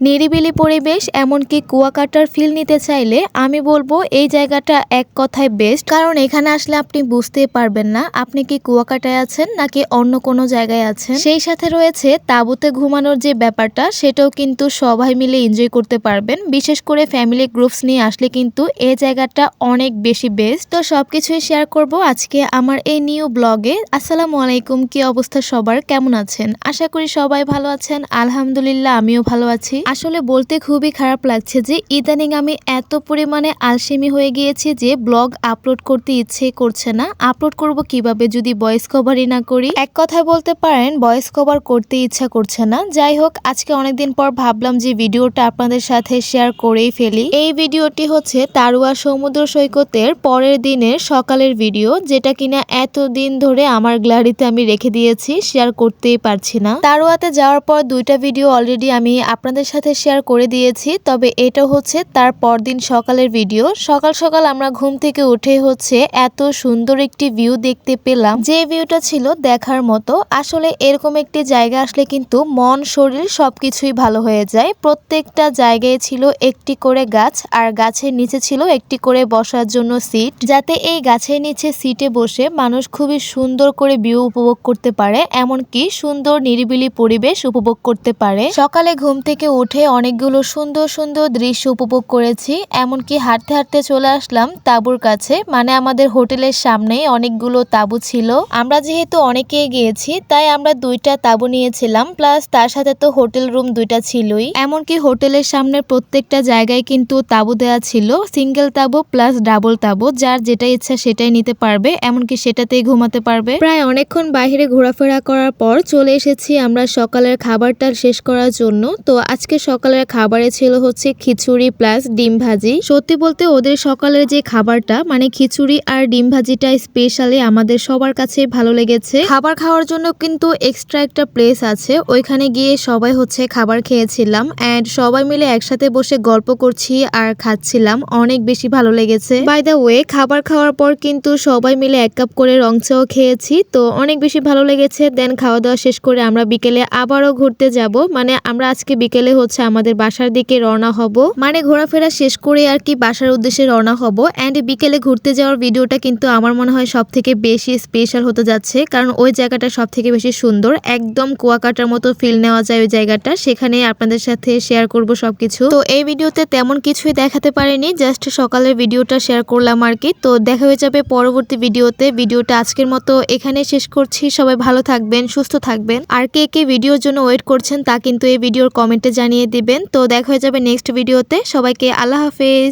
নিরিবিলি পরিবেশ এমনকি কুয়াকাটার ফিল নিতে চাইলে আমি বলবো এই জায়গাটা এক কথায় বেস্ট। কারণ এখানে আসলে আপনি বুঝতেই পারবেন না আপনি কি কুয়াকাটায় আছেন নাকি অন্য কোনো জায়গায় আছেন। সেই সাথে রয়েছে তাঁবুতে ঘুমানোর যে ব্যাপারটা, সেটাও কিন্তু সবাই মিলে এনজয় করতে পারবেন। বিশেষ করে ফ্যামিলি গ্রুপস নিয়ে আসলে কিন্তু এই জায়গাটা অনেক বেশি বেস্ট। তো সবকিছুই শেয়ার করব আজকে আমার এই নিউ ব্লগে। আসসালামু আলাইকুম, কি অবস্থা সবার, কেমন আছেন? আশা করি সবাই ভালো আছেন। আলহামদুলিল্লাহ আমিও ভালো আছি। আসলে বলতে খুবই খারাপ লাগছে যে ইদানিং আমি এত পরিমাণে আলসেমি হয়ে গিয়েছি যে ব্লগ আপলোড করতে ইচ্ছে করছে না। আপলোড করব কিভাবে যদি ভয়েস কভারই না করি। এক কথায় বলতে পারেন ভয়েস কভার করতে ইচ্ছা করছে না। যাই হোক, আজকে অনেকদিন পর ভাবলাম যে ভিডিওটা আপনাদের সাথে শেয়ার করেই ফেলি। এই ভিডিওটি হচ্ছে তারুয়া সমুদ্র সৈকতের পরের দিনের সকালের ভিডিও, যেটা কিনা এতদিন ধরে আমার গ্যালারিতে আমি রেখে দিয়েছি, শেয়ার করতেই পারছি না। তারুয়াতে যাওয়ার পর দুইটা ভিডিও অলরেডি আমি আপনাদের সাথে শেয়ার করে দিয়েছি, তবে এটা হচ্ছে তার পরদিন সকালের ভিডিও। সকাল সকাল আমরা ঘুম থেকে উঠে হচ্ছে এত সুন্দর একটি ভিউ দেখতে পেলাম, যে ভিউটা ছিল দেখার মতো। আসলে এরকম একটি জায়গা আসলে কিন্তু মন শরীর সবকিছুই ভালো হয়ে যায়। প্রত্যেকটা জায়গায় ছিল একটি করে গাছ, আর গাছের নিচে ছিল একটি করে বসার জন্য সিট, যাতে এই গাছের নিচে সিটে বসে মানুষ খুবই সুন্দর করে ভিউ উপভোগ করতে পারে, এমনকি সুন্দর নিরিবিলি পরিবেশ উপভোগ করতে পারে। সকালে ঘুম থেকে উঠে অনেকগুলো সুন্দর সুন্দর দৃশ্য উপভোগ করেছি। এমনকি হাঁটতে হাঁটতে চলে আসলাম তাঁবুর কাছে, মানে আমাদের হোটেলের সামনেই অনেকগুলো তাঁবু ছিল। আমরা যেহেতু অনেকেই গিয়েছি তাই আমরা দুইটা তাঁবু নিয়েছিলাম, প্লাস তার সাথে তো হোটেল রুম দুইটা ছিলই। এমনকি হোটেলের সামনের প্রত্যেকটা জায়গায় কিন্তু তাঁবু দেওয়া ছিল, সিঙ্গেল তাঁবু প্লাস ডাবল তাঁবু, যার যেটা ইচ্ছা সেটাই নিতে পারবে, এমনকি সেটাতেই ঘুমাতে পারবে। প্রায় অনেকক্ষণ বাইরে ঘোরাফেরা করার পর চলে এসেছি আমরা সকালের খাবারটা শেষ করার জন্য। তো আজকে সকালের খাবারে ছিল হচ্ছে খিচুড়ি প্লাস ডিম ভাজি। সত্যি বলতে ওদের সকালের যে খাবারটা, মানে খিচুড়ি আর ডিম ভাজিটা স্পেশালি আমাদের সবার কাছে ভালো লেগেছে। খাবার খাওয়ার জন্য কিন্তু এক্সট্রা একটা প্লেস আছে, ওইখানে গিয়ে সবাই হচ্ছে খাবার খেয়েছিলাম এন্ড সবাই মিলে একসাথে বসে গল্প করছি আর খাচ্ছিলাম, অনেক বেশি ভালো লেগেছে। বাই দ্য ওয়ে, খাবার খাওয়ার পর কিন্তু সবাই মিলে এক কাপ করে রং চাও খেয়েছি, তো অনেক বেশি ভালো লেগেছে। দেন খাওয়া দাওয়া শেষ করে আমরা বিকেলে আবারও ঘুরতে যাব, মানে আমরা আজকে বিকেলে হচ্ছে আমাদের বাসার দিকে রওনা হব, মানে ঘোরাফেরা শেষ করে আর কি বাসার উদ্দেশ্যে রওনা হব। এন্ড বিকেলে ঘুরতে যাওয়ার ভিডিওটা কিন্তু আমার মনে হয় সব থেকে বেশি স্পেশাল হতে যাচ্ছে, কারণ ওই জায়গাটা সব থেকে বেশি সুন্দর, একদম কুয়াকাটার মতো ফিল নেওয়া যায় ওই জায়গাটা। সেখানে আপনাদের সাথে শেয়ার করব সবকিছু। তো এই ভিডিওতে তেমন কিছুই দেখাতে পারিনি, জাস্ট সকালের ভিডিওটা শেয়ার করলাম আর কি। তো দেখা হয়ে যাবে পরবর্তী ভিডিওতে। ভিডিওটা আজকের মতো এখানে শেষ করছি। সবাই ভালো থাকবেন, সুস্থ থাকবেন। আর কে কে ভিডিওর জন্য ওয়েট করছেন তা কিন্তু এই ভিডিওর কমেন্টে জানিয়ে দিবেন। তো দেখা হয়ে যাবে নেক্সট ভিডিওতে। সবাইকে আল্লাহ হাফেজ।